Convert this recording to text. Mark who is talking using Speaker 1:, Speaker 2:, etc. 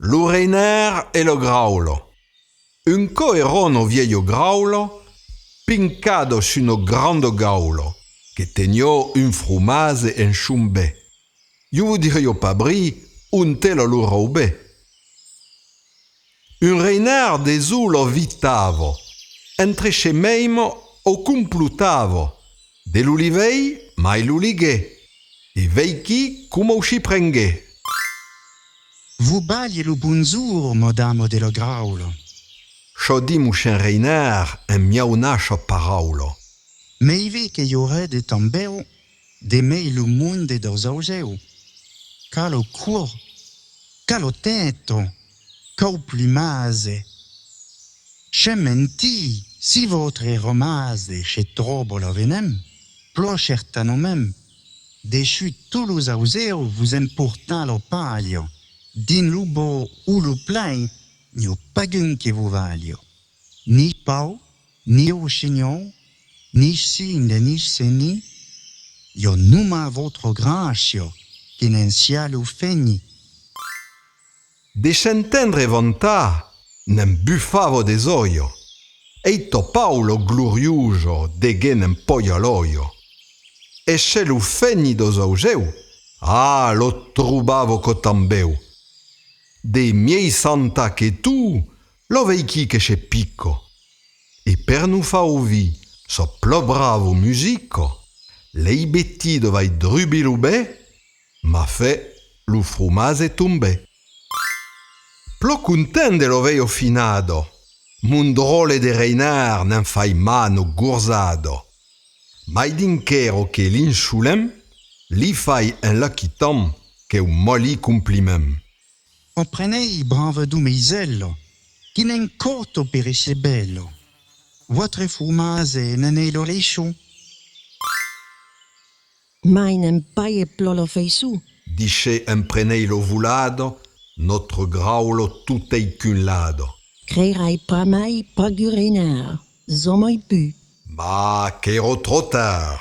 Speaker 1: Lo reiner e lo graulo. Un coerono viejo graulo, pincado su uno grande gaulo, che tegnò un frumase en chumbe. Io voudrio pas bri, un telo lo roube. Un reiner desu lo vitavo, entre che meimo o complutavo, de l'ulivei mai l'ulighe, e veichi come usci prenghe.
Speaker 2: Vous bagli lo bonjour, madame de lo graulo.
Speaker 1: Chodimus un reiner en miaunascio paraulo.
Speaker 2: Meive che iore de tambeo, de mei lo monde dos augeu. Calo cur, calo teto, cau plumase. Che menti, si votre romase, che trobo lo venem, plo certano mem. Dechu tous los augeu vous important lo paglio. Din lubo ou lo plai, ni o pagun che vous valio. Ni pau, ni o chignon, ni signe, ni seni, io numa votre grancio, che nen sia lo fegni.
Speaker 1: De centendre vontà, nem buffavo desoio, eito Paulo glorioso de gen poioloio. E se lo fegni dos augeu, lo trubavo cotambeu. De miei santa che tu, lo veichi che c'è picco. E per nu fa ovi, so plo bravo musico, lei betti dovai drubilube, ma fe lo frumase tombe. Plo contende lo veio finado, mundrole de reinar n'en fai mano gurzado. Mai dinchero che l'insulem, li fai un lucky tom che un moli complimem.
Speaker 2: Comprenei branvedou meisello, che nen corto perisce bello. Votre frumase nen è lo rescio.
Speaker 3: Meinen paie plolo feisu.
Speaker 1: Dice imprenei lo vulado, notre graulo tutei cun lado.
Speaker 3: Creerai pramai pagurenar. Zomoi pu.
Speaker 1: Ma che ero trop tard.